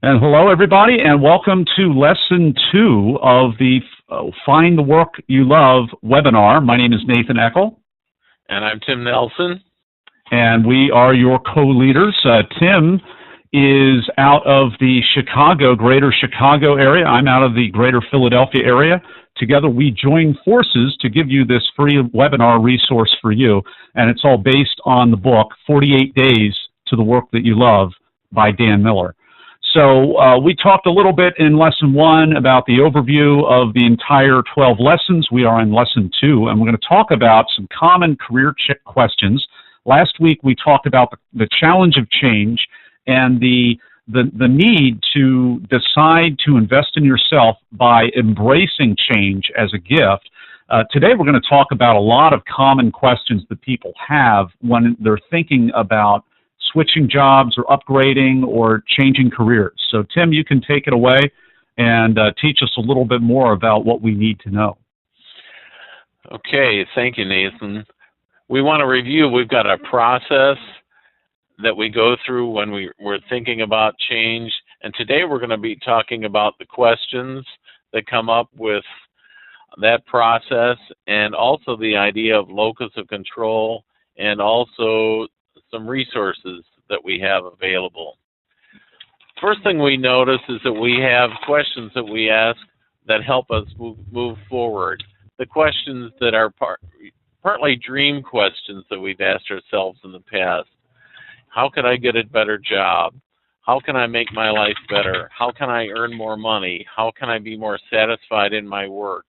And hello, everybody, and welcome to lesson 2 of the Find the Work You Love webinar. My name is Nathan Eckel. And I'm Tim Nelson. And we are your co-leaders. Tim is out of the greater Chicago area. I'm out of the greater Philadelphia area. Together, we join forces to give you this free webinar resource for you. And it's all based on the book, 48 Days to the Work That You Love by Dan Miller. So we talked a little bit in lesson 1 about the overview of the entire 12 lessons. We are in lesson 2, and we're going to talk about some common career questions. Last week we talked about the challenge of change and the need to decide to invest in yourself by embracing change as a gift. Today we're going to talk about a lot of common questions that people have when they're thinking about switching jobs or upgrading or changing careers. So Tim, you can take it away and teach us a little bit more about what we need to know. Okay, thank you, Nathan. We want to review, we've got a process that we go through when we're thinking about change, and today we're going to be talking about the questions that come up with that process, and also the idea of locus of control, and also some resources that we have available. First thing we notice is that we have questions that we ask that help us move forward. The questions that are partly dream questions that we've asked ourselves in the past. How can I get a better job? How can I make my life better? How can I earn more money? How can I be more satisfied in my work?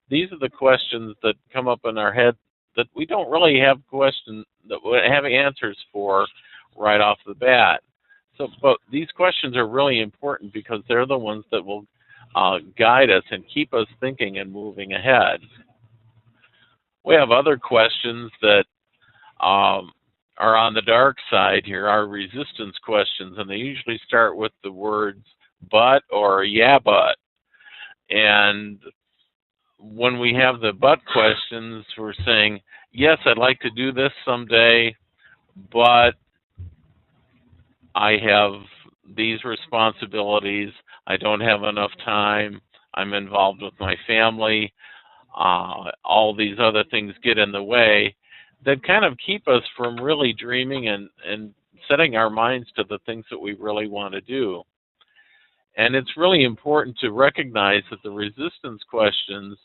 These are the questions that come up in our head that we don't really have answers for right off the bat. So, but these questions are really important because they're the ones that will guide us and keep us thinking and moving ahead. We have other questions that are on the dark side here, our resistance questions, and they usually start with the words but or yeah but. And when we have the but questions, we're saying, yes, I'd like to do this someday, but I have these responsibilities. I don't have enough time. I'm involved with my family. All these other things get in the way that kind of keep us from really dreaming and setting our minds to the things that we really want to do. And it's really important to recognize that the resistance questions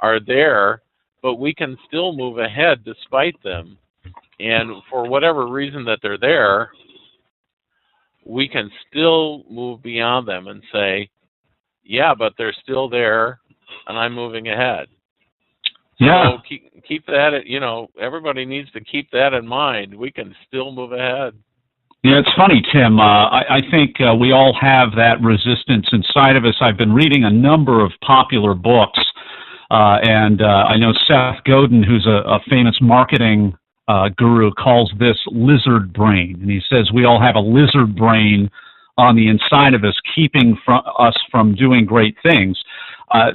are there, but we can still move ahead despite them. And for whatever reason that they're there, we can still move beyond them and say, yeah, but they're still there, and I'm moving ahead. Yeah. So keep that, everybody needs to keep that in mind. We can still move ahead. Yeah, it's funny, Tim. I think we all have that resistance inside of us. I've been reading a number of popular books, and I know Seth Godin, who's a famous marketing guru, calls this lizard brain. And he says we all have a lizard brain on the inside of us, keeping us from doing great things.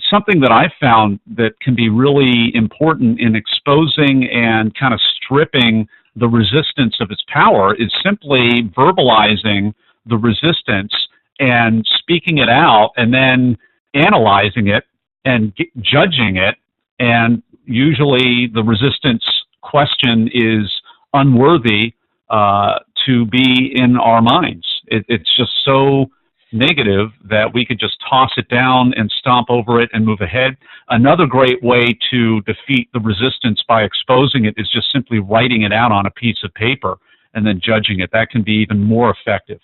Something that I found that can be really important in exposing and kind of stripping the resistance of its power is simply verbalizing the resistance and speaking it out and then analyzing it and judging it. And usually the resistance question is unworthy to be in our minds. It's just so negative that we could just toss it down and stomp over it and move ahead. Another great way to defeat the resistance by exposing it is just simply writing it out on a piece of paper and then judging it. That can be even more effective.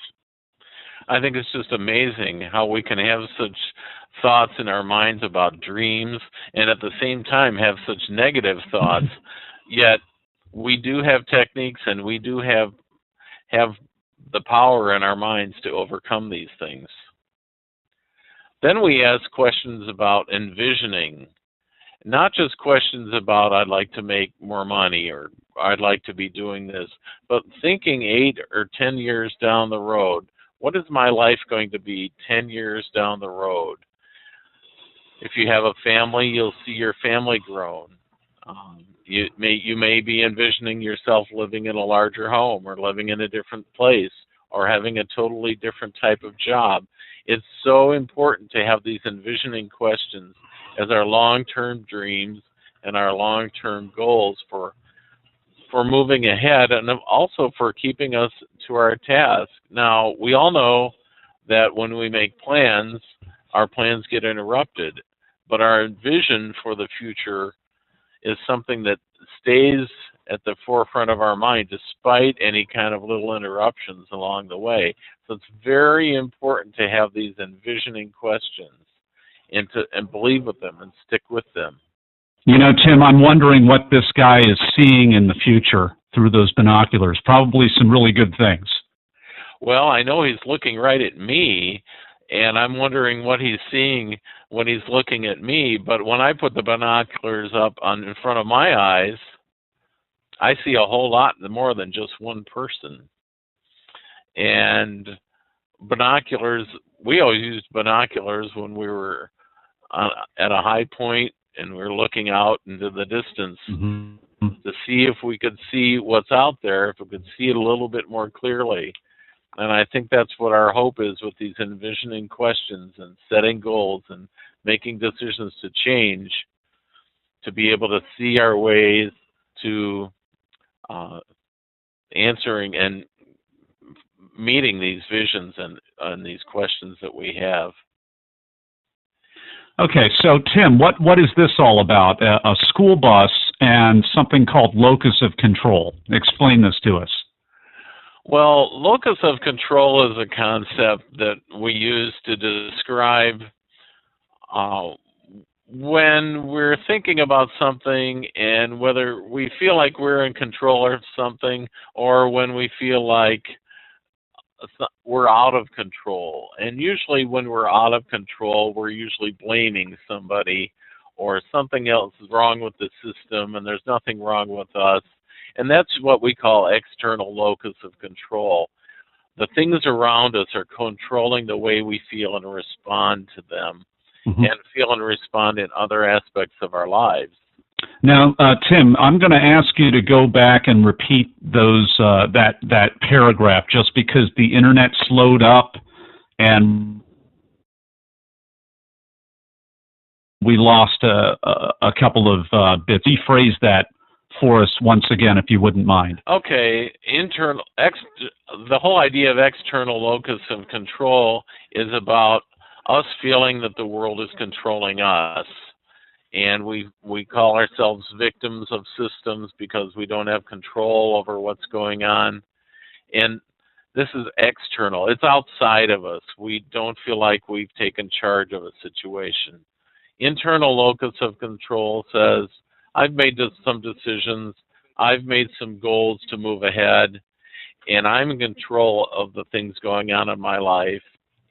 I think it's just amazing how we can have such thoughts in our minds about dreams and at the same time have such negative thoughts, yet we do have techniques and we do have the power in our minds to overcome these things. Then we ask questions about envisioning, not just questions about I'd like to make more money or I'd like to be doing this, but thinking 8 or 10 years down the road. What is my life going to be 10 years down the road? If you have a family, you'll see your family grown. You may be envisioning yourself living in a larger home or living in a different place or having a totally different type of job. It's so important to have these envisioning questions as our long-term dreams and our long-term goals for moving ahead, and also for keeping us to our task. Now, we all know that when we make plans, our plans get interrupted, but our vision for the future is something that stays at the forefront of our mind despite any kind of little interruptions along the way. So it's very important to have these envisioning questions and believe with them and stick with them. You know, Tim, I'm wondering what this guy is seeing in the future through those binoculars. Probably some really good things. Well, I know he's looking right at me, and I'm wondering what he's seeing when he's looking at me. But when I put the binoculars up in front of my eyes, I see a whole lot more than just one person. And binoculars, we always used binoculars when we were at a high point and we were looking out into the distance to see if we could see what's out there, if we could see it a little bit more clearly. And I think that's what our hope is with these envisioning questions and setting goals and making decisions to change, to be able to see our ways to answering and meeting these visions and these questions that we have. Okay, so Tim, what is this all about? A school bus and something called locus of control. Explain this to us. Well, locus of control is a concept that we use to describe when we're thinking about something and whether we feel like we're in control of something or when we feel like we're out of control. And usually when we're out of control, we're usually blaming somebody or something else is wrong with the system and there's nothing wrong with us. And that's what we call external locus of control. The things around us are controlling the way we feel and respond to them and feel and respond in other aspects of our lives. Now, Tim, I'm going to ask you to go back and repeat those that paragraph just because the internet slowed up and we lost a couple of bits. Rephrase that for us once again, if you wouldn't mind. Okay, the whole idea of external locus of control is about us feeling that the world is controlling us. And we call ourselves victims of systems because we don't have control over what's going on. And this is external. It's outside of us. We don't feel like we've taken charge of a situation. Internal locus of control says, I've made some decisions, I've made some goals to move ahead, and I'm in control of the things going on in my life,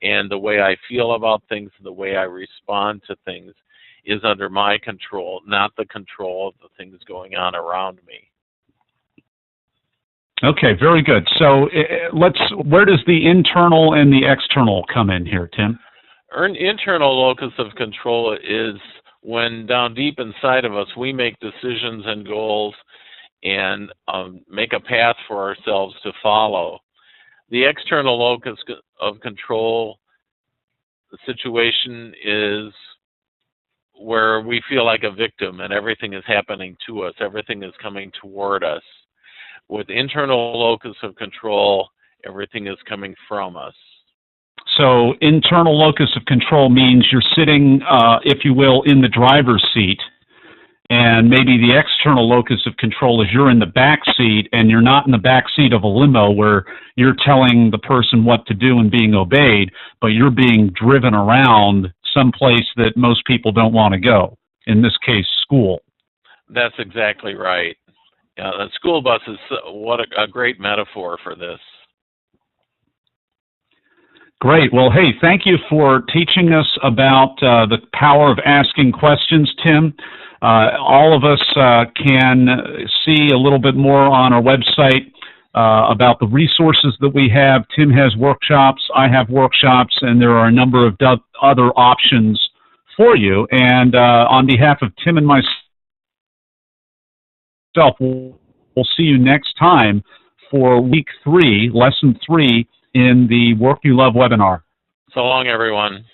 and the way I feel about things, the way I respond to things is under my control, not the control of the things going on around me. Okay, very good. So where does the internal and the external come in here, Tim? Internal locus of control is when down deep inside of us we make decisions and goals and make a path for ourselves to follow. The external locus of control situation is where we feel like a victim and everything is happening to us, everything is coming toward us. With internal locus of control, everything is coming from us. So internal locus of control means you're sitting, if you will, in the driver's seat, and maybe the external locus of control is you're in the back seat and you're not in the back seat of a limo where you're telling the person what to do and being obeyed, but you're being driven around someplace that most people don't want to go, in this case, school. That's exactly right. The school bus is what a great metaphor for this. Great. Well, hey, thank you for teaching us about the power of asking questions, Tim. All of us can see a little bit more on our website about the resources that we have. Tim has workshops, I have workshops, and there are a number of other options for you. And on behalf of Tim and myself, we'll see you next time for week 3, lesson 3 in the Work You Love webinar. So long, everyone.